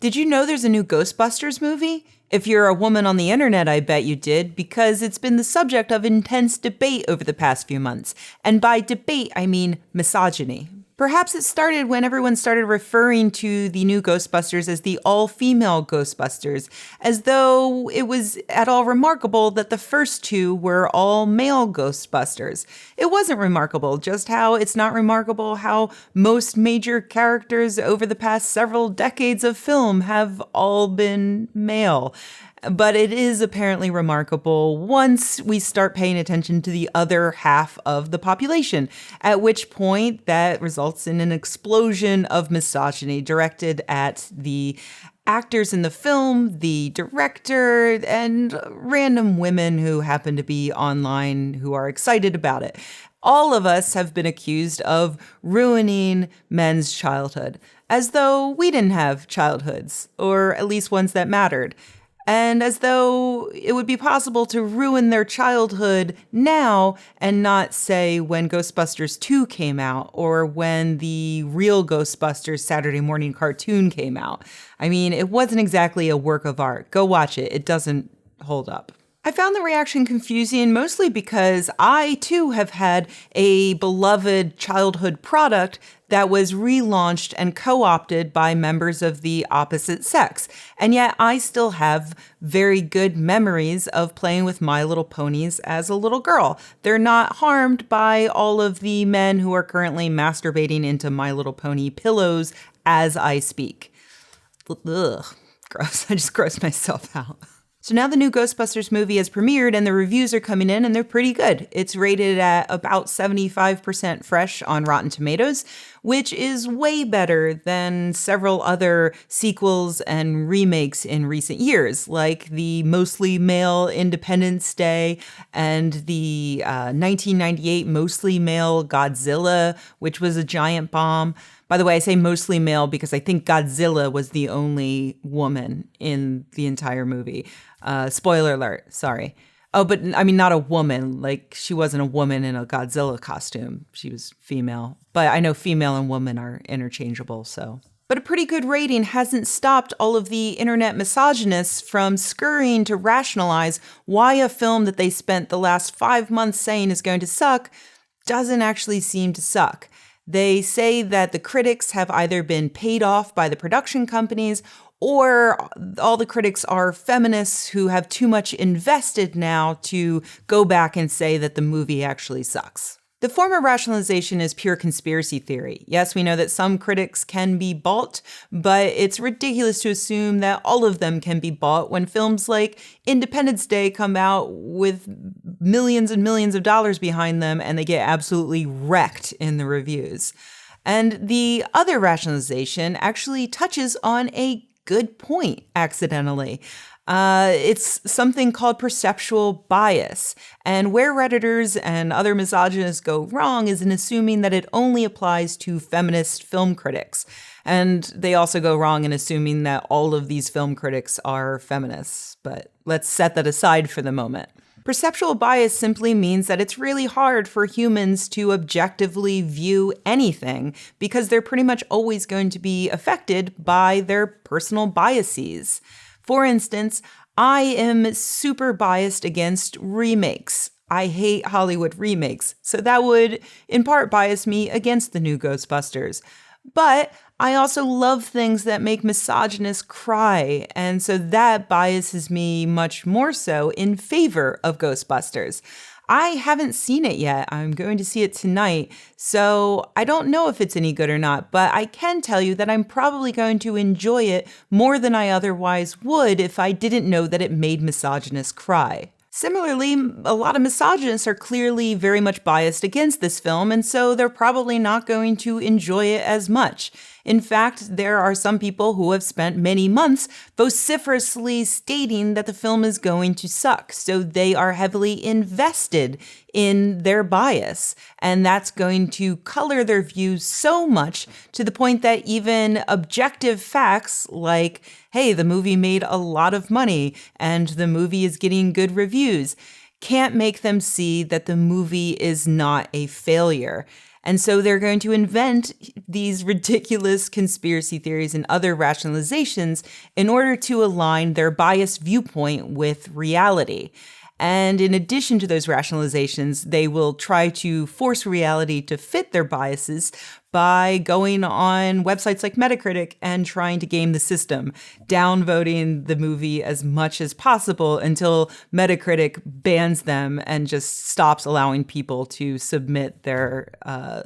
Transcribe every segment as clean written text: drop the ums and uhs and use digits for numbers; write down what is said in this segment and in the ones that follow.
Did you know there's a new Ghostbusters movie? If you're a woman on the internet, I bet you did, because it's been the subject of intense debate over the past few months. And by debate, I mean misogyny. Perhaps it started when everyone started referring to the new Ghostbusters as the all-female Ghostbusters, as though it was at all remarkable that the first two were all-male Ghostbusters. It wasn't remarkable, just how it's not remarkable how most major characters over the past several decades of film have all been male. But it is apparently remarkable once we start paying attention to the other half of the population, at which point that results in an explosion of misogyny directed at the actors in the film, the director, and random women who happen to be online who are excited about it. All of us have been accused of ruining men's childhood, as though we didn't have childhoods, or at least ones that mattered. And as though it would be possible to ruin their childhood now and not say when Ghostbusters 2 came out or when the real Ghostbusters Saturday morning cartoon came out. I mean, it wasn't exactly a work of art. Go watch it. It doesn't hold up. I found the reaction confusing mostly because I, too, have had a beloved childhood product that was relaunched and co-opted by members of the opposite sex. And yet I still have very good memories of playing with My Little Ponies as a little girl. They're not harmed by all of the men who are currently masturbating into My Little Pony pillows as I speak. Ugh, gross. I just grossed myself out. So now the new Ghostbusters movie has premiered and the reviews are coming in and they're pretty good. It's rated at about 75% fresh on Rotten Tomatoes, which is way better than several other sequels and remakes in recent years, like the mostly male Independence Day and the 1998 mostly male Godzilla, which was a giant bomb. By the way, I say mostly male because I think Godzilla was the only woman in the entire movie. Spoiler alert, sorry. Oh, but I mean, not a woman. Like, she wasn't a woman in a Godzilla costume. She was female. But I know female and woman are interchangeable, so. But a pretty good rating hasn't stopped all of the internet misogynists from scurrying to rationalize why a film that they spent the last 5 months saying is going to suck doesn't actually seem to suck. They say that the critics have either been paid off by the production companies or all the critics are feminists who have too much invested now to go back and say that the movie actually sucks. The former rationalization is pure conspiracy theory. Yes, we know that some critics can be bought, but it's ridiculous to assume that all of them can be bought when films like Independence Day come out with millions and millions of dollars behind them and they get absolutely wrecked in the reviews. And the other rationalization actually touches on a good point accidentally. It's something called perceptual bias. And where Redditors and other misogynists go wrong is in assuming that it only applies to feminist film critics. And they also go wrong in assuming that all of these film critics are feminists. But let's set that aside for the moment. Perceptual bias simply means that it's really hard for humans to objectively view anything because they're pretty much always going to be affected by their personal biases. For instance, I am super biased against remakes. I hate Hollywood remakes, so that would in part bias me against the new Ghostbusters. But I also love things that make misogynists cry, and so that biases me much more so in favor of Ghostbusters. I haven't seen it yet. I'm going to see it tonight, so I don't know if it's any good or not, but I can tell you that I'm probably going to enjoy it more than I otherwise would if I didn't know that it made misogynists cry. Similarly, a lot of misogynists are clearly very much biased against this film, and so they're probably not going to enjoy it as much. In fact, there are some people who have spent many months vociferously stating that the film is going to suck, so they are heavily invested in their bias, and that's going to color their views so much to the point that even objective facts like, hey, the movie made a lot of money and the movie is getting good reviews, can't make them see that the movie is not a failure. And so they're going to invent these ridiculous conspiracy theories and other rationalizations in order to align their biased viewpoint with reality. And in addition to those rationalizations, they will try to force reality to fit their biases by going on websites like Metacritic and trying to game the system, downvoting the movie as much as possible until Metacritic bans them and just stops allowing people to submit their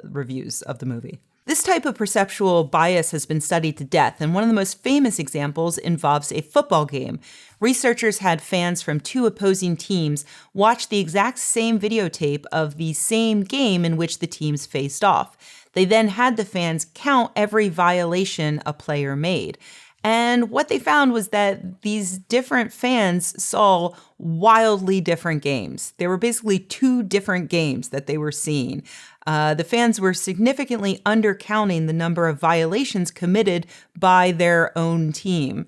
reviews of the movie. This type of perceptual bias has been studied to death, and one of the most famous examples involves a football game. Researchers had fans from two opposing teams watch the exact same videotape of the same game in which the teams faced off. They then had the fans count every violation a player made. And what they found was that these different fans saw wildly different games. There were basically two different games that they were seeing. The fans were significantly undercounting the number of violations committed by their own team.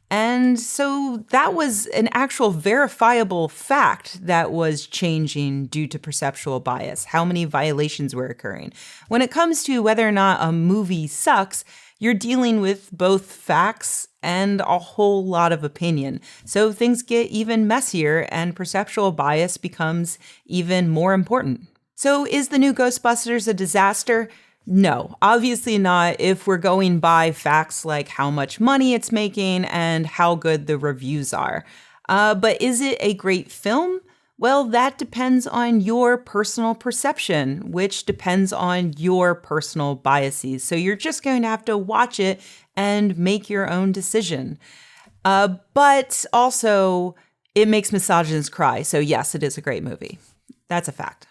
And so that was an actual verifiable fact that was changing due to perceptual bias, how many violations were occurring. When it comes to whether or not a movie sucks, you're dealing with both facts and a whole lot of opinion. So things get even messier and perceptual bias becomes even more important. So is the new Ghostbusters a disaster? No, obviously not if we're going by facts like how much money it's making and how good the reviews are. But is it a great film? Well, that depends on your personal perception, which depends on your personal biases. So you're just going to have to watch it and make your own decision. But also, it makes misogynists cry. So yes, it is a great movie. That's a fact.